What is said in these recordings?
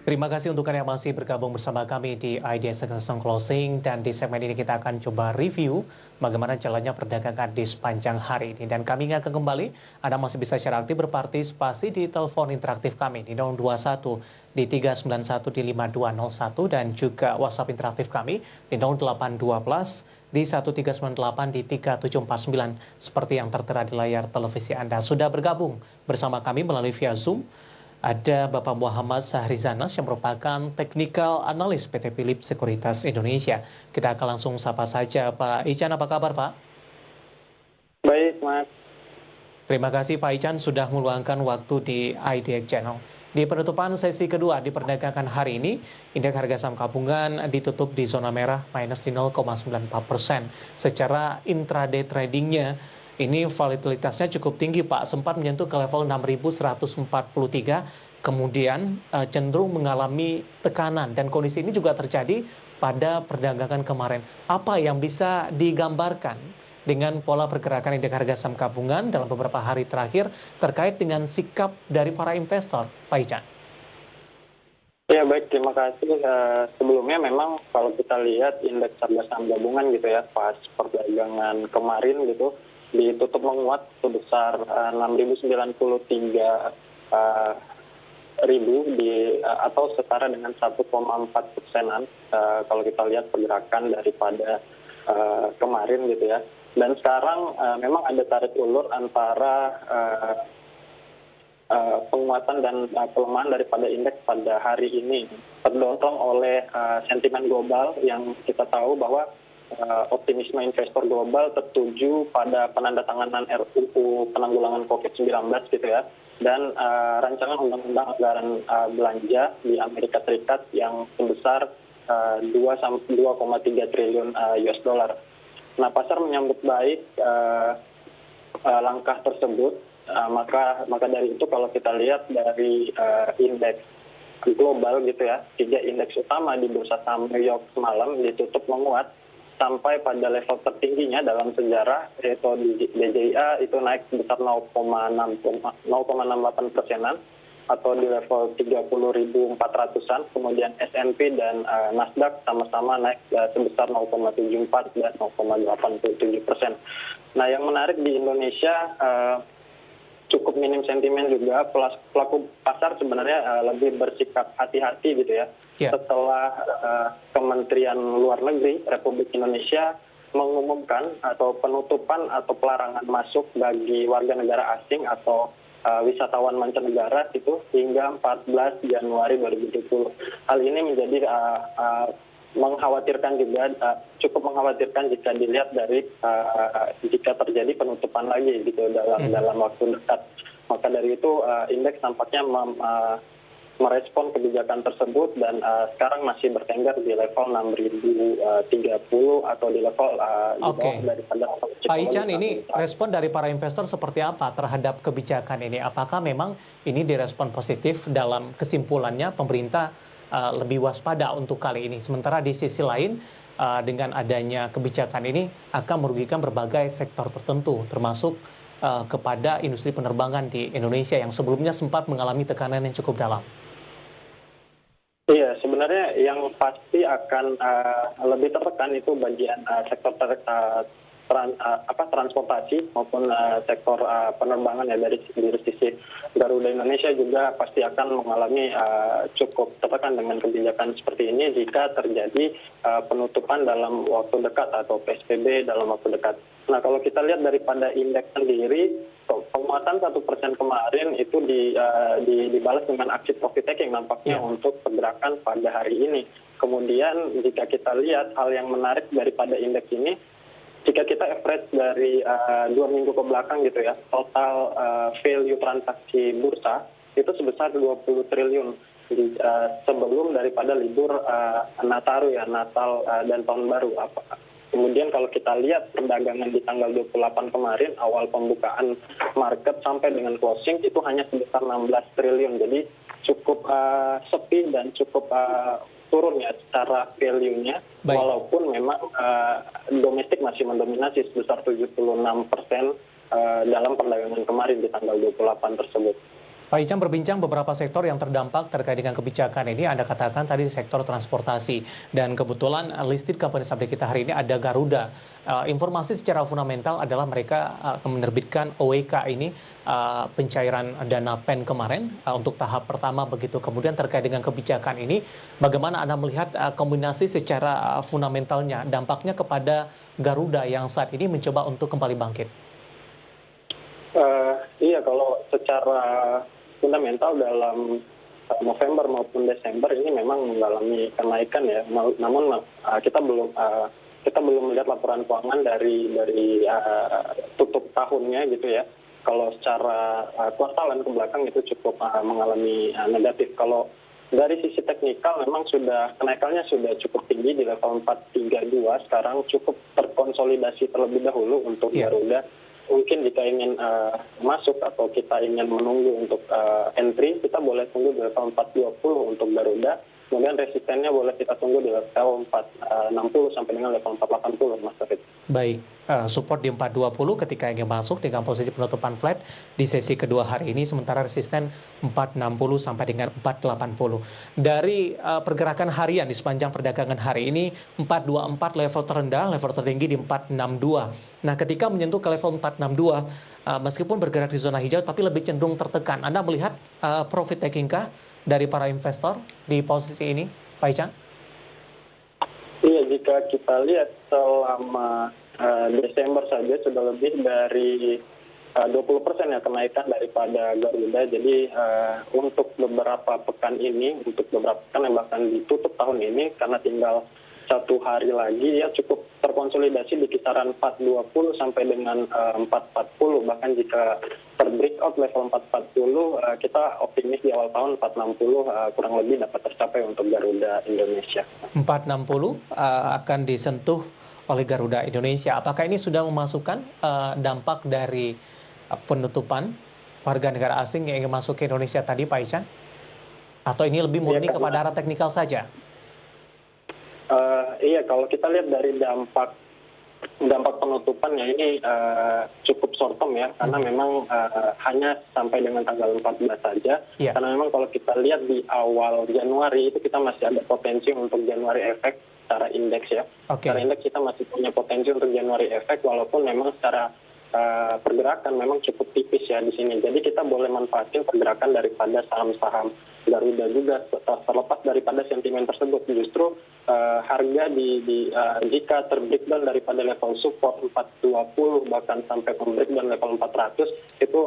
Terima kasih untuk Anda yang masih bergabung bersama kami di Idea Second Closing, dan di segmen ini kita akan coba review bagaimana jalannya perdagangan di sepanjang hari ini. Dan kami ingatkan kembali, Anda masih bisa secara aktif berpartisipasi di telepon interaktif kami di 021 di 391 di 5201, dan juga WhatsApp interaktif kami di 0812 di 1398 di 3749 seperti yang tertera di layar televisi Anda. Sudah bergabung bersama kami melalui via Zoom. Ada Bapak Muhammad Sahrizanas yang merupakan Technical Analyst PT Philips Sekuritas Indonesia. Kita akan langsung sapa saja Pak Ican, apa kabar Pak? Baik, Mas. Terima kasih Pak Ican sudah meluangkan waktu di IDX Channel. Di penutupan sesi kedua di perdagangan hari ini, indeks harga saham gabungan ditutup di zona merah minus di 0,94%. Secara intraday tradingnya, ini volatilitasnya cukup tinggi Pak, sempat menyentuh ke level 6.143, kemudian cenderung mengalami tekanan, dan kondisi ini juga terjadi pada perdagangan kemarin. Apa yang bisa digambarkan dengan pola pergerakan indeks harga saham gabungan dalam beberapa hari terakhir terkait dengan sikap dari para investor, Pak Ican? Ya, baik, terima kasih. Sebelumnya memang kalau kita lihat indeks harga saham gabungan gitu ya, pas perdagangan kemarin gitu, ditutup menguat sebesar 6.093 ribu atau setara dengan 1,4%-an kalau kita lihat pergerakan daripada kemarin gitu ya. Dan sekarang memang ada tarik ulur antara penguatan dan pelemahan daripada indeks pada hari ini, terdorong oleh sentimen global yang kita tahu bahwa optimisme investor global tertuju pada penandatanganan RUU penanggulangan COVID-19 gitu ya, dan rancangan undang-undang anggaran belanja di Amerika Serikat yang sebesar 2,3 triliun US dollar. Nah, pasar menyambut baik langkah tersebut. Maka dari itu kalau kita lihat dari indeks global gitu ya, 3 indeks utama di bursa saham New York semalam ditutup menguat sampai pada level tertingginya dalam sejarah, yaitu di DJIA itu naik sebesar 0,68%-an atau di level 30.400-an. Kemudian S&P dan Nasdaq sama-sama naik sebesar 0,74 dan 0,87%. Nah, yang menarik di Indonesia, cukup minim sentimen juga. Pelaku pasar sebenarnya lebih bersikap hati-hati gitu ya. Setelah Kementerian Luar Negeri Republik Indonesia mengumumkan atau penutupan atau pelarangan masuk bagi warga negara asing atau wisatawan mancanegara itu hingga 14 Januari 2020. Hal ini menjadi mengkhawatirkan juga, cukup mengkhawatirkan jika dilihat dari jika terjadi penutupan lagi gitu dalam waktu dekat. Maka dari itu indeks tampaknya merespon kebijakan tersebut dan sekarang masih bertengger di level 6.030 atau di level di bawah daripada. Pak Ican, ini respon dari para investor seperti apa terhadap kebijakan ini? Apakah memang ini direspon positif? Dalam kesimpulannya pemerintah lebih waspada untuk kali ini. Sementara di sisi lain, dengan adanya kebijakan ini akan merugikan berbagai sektor tertentu, termasuk kepada industri penerbangan di Indonesia yang sebelumnya sempat mengalami tekanan yang cukup dalam. Iya, sebenarnya yang pasti akan lebih tertekan itu bagian sektor transportasi maupun sektor penerbangan ya. Dari sisi Garuda Indonesia juga pasti akan mengalami cukup tertekan dengan kebijakan seperti ini jika terjadi penutupan dalam waktu dekat atau PSBB dalam waktu dekat. Nah, kalau kita lihat daripada indeks sendiri, penguatan 1% kemarin itu dibalas dengan aksi profit taking nampaknya untuk pergerakan pada hari ini. Kemudian jika kita lihat hal yang menarik daripada indeks ini, jika kita average dari 2 minggu ke belakang gitu ya, total value transaksi bursa itu sebesar 20 triliun sebelum daripada libur Nataru ya, Natal dan Tahun Baru. Kemudian kalau kita lihat perdagangan di tanggal 28 kemarin, awal pembukaan market sampai dengan closing itu hanya sebesar 16 triliun. Jadi cukup sepi dan cukup turun ya secara value-nya. Walaupun memang domestik masih mendominasi sebesar 76% dalam perdagangan kemarin di tanggal 28 tersebut. Pak Icang berbincang beberapa sektor yang terdampak terkait dengan kebijakan ini. Anda katakan tadi di sektor transportasi. Dan kebetulan listed company update kita hari ini ada Garuda. Informasi secara fundamental adalah mereka menerbitkan OWK ini, pencairan dana PEN kemarin untuk tahap pertama begitu. Kemudian terkait dengan kebijakan ini, bagaimana Anda melihat kombinasi secara fundamentalnya, dampaknya kepada Garuda yang saat ini mencoba untuk kembali bangkit? Iya, kalau secara fundamental dalam November maupun Desember ini memang mengalami kenaikan ya. Namun kita belum melihat laporan keuangan dari tutup tahunnya gitu ya. Kalau secara kuartalan ke belakang itu cukup mengalami negatif. Kalau dari sisi teknikal memang kenaikannya sudah cukup tinggi di level 432. Sekarang cukup terkonsolidasi terlebih dahulu untuk Garuda. Mungkin jika ingin masuk atau kita ingin menunggu untuk entry, kita boleh tunggu di level 420 untuk Garuda. Kemudian resistennya boleh kita tunggu di level 460 sampai dengan level 480, Mas David. Baik, support di 420 ketika ingin masuk dengan posisi penutupan flat di sesi kedua hari ini, sementara resisten 460 sampai dengan 480. Dari pergerakan harian di sepanjang perdagangan hari ini, 424 level terendah, level tertinggi di 462. Nah, ketika menyentuh ke level 462, meskipun bergerak di zona hijau, tapi lebih cenderung tertekan. Anda melihat profit taking kah dari para investor di posisi ini, Pak Icang? Iya, jika kita lihat selama Desember saja sudah lebih dari 20% ya kenaikan daripada Garuda. Jadi untuk beberapa pekan ini, untuk beberapa pekan yang bahkan ditutup tahun ini, karena tinggal satu hari lagi ya cukup terkonsolidasi di kisaran 420 sampai dengan 440. Bahkan jika terbreakout level 440, kita optimis di awal tahun 460 kurang lebih dapat tercapai untuk Garuda Indonesia. 460 akan disentuh oleh Garuda Indonesia. Apakah ini sudah memasukkan dampak dari penutupan warga negara asing yang ingin masuk ke Indonesia tadi, Pak Ichan? Atau ini lebih murni kepada arah teknikal saja? Iya, kalau kita lihat dari dampak penutupan ya ini cukup short term ya, karena memang hanya sampai dengan tanggal 14 saja. Karena memang kalau kita lihat di awal Januari itu kita masih ada potensi untuk Januari efek secara indeks ya. Secara indeks kita masih punya potensi untuk Januari efek, walaupun memang secara pergerakan memang cukup tipis ya di sini. Jadi kita boleh manfaatin pergerakan daripada saham-saham Garuda juga, terlepas daripada sentimen tersebut. Justru harga jika terbreakdown daripada level support 420 bahkan sampai breakdown level 400 itu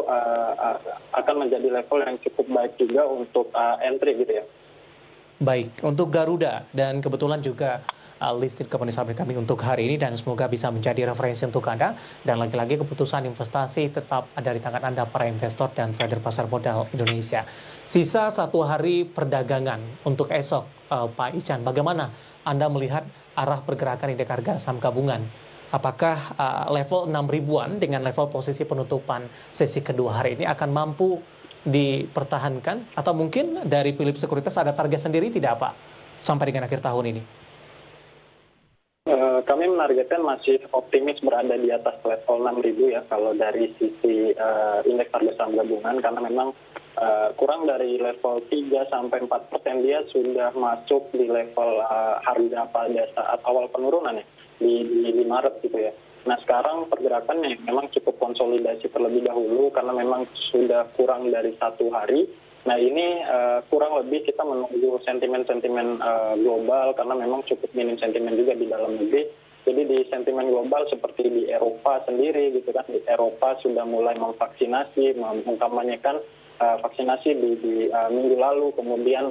akan menjadi level yang cukup baik juga untuk entry gitu ya. Baik, untuk Garuda dan kebetulan juga listed company saham kami untuk hari ini, dan semoga bisa menjadi referensi untuk Anda. Dan lagi-lagi keputusan investasi tetap ada di tangan Anda para investor dan trader pasar modal Indonesia. Sisa satu hari perdagangan untuk esok, Pak Ichan, bagaimana Anda melihat arah pergerakan indeks harga saham gabungan? Apakah level 6 ribuan dengan level posisi penutupan sesi kedua hari ini akan mampu dipertahankan? Atau mungkin dari Philips Sekuritas ada target sendiri tidak, Pak, sampai dengan akhir tahun ini? Kami menargetkan masih optimis berada di atas level 6.000 ya kalau dari sisi indeks harga saham gabungan, karena memang kurang dari level 3 sampai 4% dia sudah masuk di level harga pada saat awal penurunan ya di Maret gitu ya. Nah, sekarang pergerakannya memang cukup konsolidasi terlebih dahulu karena memang sudah kurang dari satu hari. Nah, ini kurang lebih kita menunggu sentimen-sentimen global karena memang cukup minim sentimen juga di dalam negeri. Jadi di sentimen global seperti di Eropa sendiri gitu kan, di Eropa sudah mulai memvaksinasi, mengkampanyekan vaksinasi di minggu lalu. Kemudian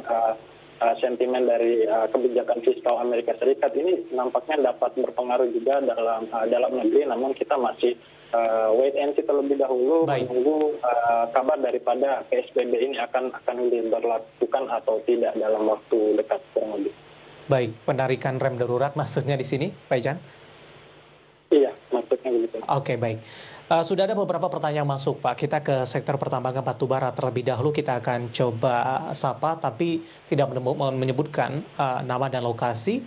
sentimen dari kebijakan fiskal Amerika Serikat ini nampaknya dapat berpengaruh juga dalam negeri, namun kita masih wait and see terlebih dahulu, menunggu kabar daripada PSBB ini akan diberlakukan atau tidak dalam waktu dekat kurang lebih. Baik, penarikan rem darurat maksudnya di sini, Pak Ichan? Iya, maksudnya begitu. Oke, baik. Sudah ada beberapa pertanyaan masuk, Pak. Kita ke sektor pertambangan batubara terlebih dahulu. Kita akan coba sapa, tapi tidak menyebutkan nama dan lokasi.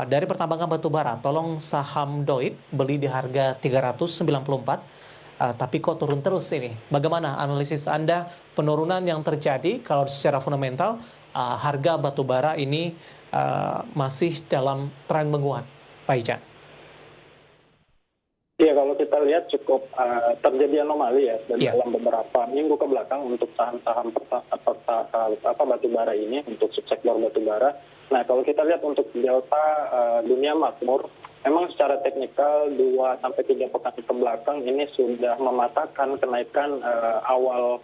Dari pertambangan batubara, tolong saham DOIT beli di harga 394. tapi kok turun terus ini. Bagaimana analisis Anda penurunan yang terjadi kalau secara fundamental harga batubara ini masih dalam tren menguat, Pak Ican? Ya, kalau kita lihat cukup terjadi anomali ya Iya. dalam beberapa minggu ke belakang untuk saham-saham batubara ini, untuk subsektor batubara. Nah, kalau kita lihat untuk delta dunia makmur, memang secara teknikal 2 sampai 3 pekan ke belakang ini sudah mematahkan kenaikan awal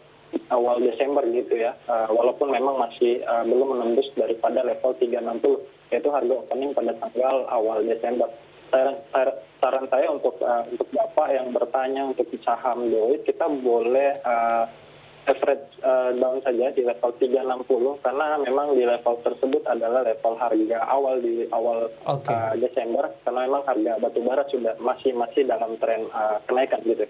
Desember gitu ya, walaupun memang masih belum menembus daripada level 360, yaitu harga opening pada tanggal awal Desember. Saran saya untuk Bapak yang bertanya untuk saham DOIT, kita boleh average down saja di level 360, karena memang di level tersebut adalah level harga awal di awal Desember, karena memang harga batubara sudah masih dalam tren kenaikan gitu.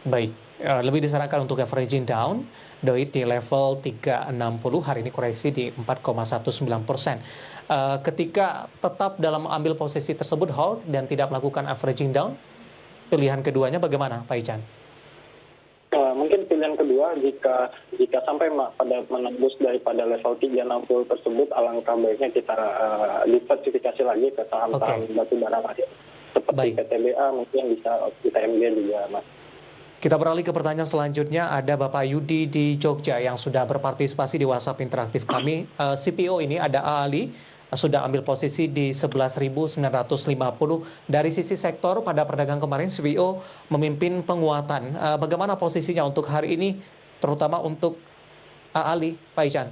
Baik, lebih disarankan untuk averaging down, DOIT di level 360, hari ini koreksi di 4,19%. Ketika tetap dalam ambil posisi tersebut hold dan tidak melakukan averaging down, pilihan keduanya bagaimana, Pak Ican? Mungkin pilihan kedua, jika sampai pada menembus daripada level 360 tersebut, alangkah baiknya kita diversifikasi lagi ke saham-saham batubara lain, seperti PTBA, mungkin bisa ITMG juga, Mas. Kita beralih ke pertanyaan selanjutnya. Ada Bapak Yudi di Jogja yang sudah berpartisipasi di WhatsApp interaktif kami. CPO ini ada Ali, sudah ambil posisi di 11.950. Dari sisi sektor pada perdagangan kemarin CPO memimpin penguatan. Bagaimana posisinya untuk hari ini, terutama untuk Ali, Pak Ican?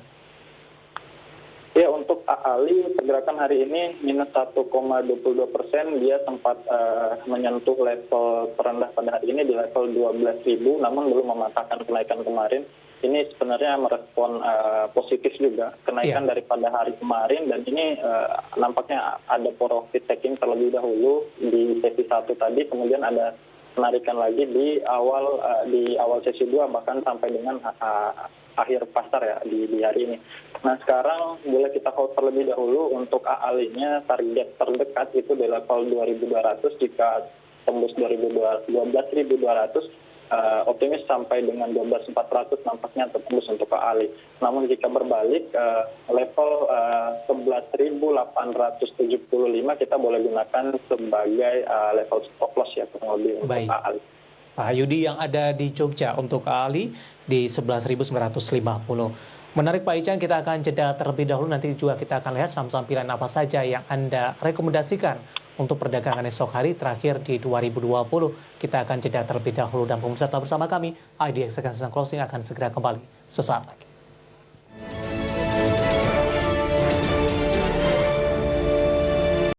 Ya, untuk Ali pergerakan hari ini minus 1,22%, dia sempat menyentuh level terendah pada hari ini di level 12.000, namun belum mematahkan kenaikan kemarin. Ini sebenarnya merespon positif juga kenaikan daripada hari kemarin, dan ini nampaknya ada profit taking terlebih dahulu di sesi 1 tadi, kemudian ada penarikan lagi di awal sesi 2, bahkan sampai dengan akhir pasar ya di hari ini. Nah, sekarang boleh kita hold terlebih dahulu. Untuk AALI-nya target terdekat itu di level 2.200, jika tembus 12.200, optimis sampai dengan 12.400 nampaknya tembus untuk AALI. Namun jika berbalik level 11.875 kita boleh gunakan sebagai level stop loss ya, kurang lebih untuk AALI. Pak Yudi yang ada di Jogja untuk Ali di 11.950. Menarik Pak Ican, kita akan jeda terlebih dahulu. Nanti juga kita akan lihat saham-saham pilihan apa saja yang Anda rekomendasikan untuk perdagangan esok hari terakhir di 2020. Kita akan jeda terlebih dahulu, dan pemirsa tetap bersama kami. IDX Closing akan segera kembali sesaat lagi.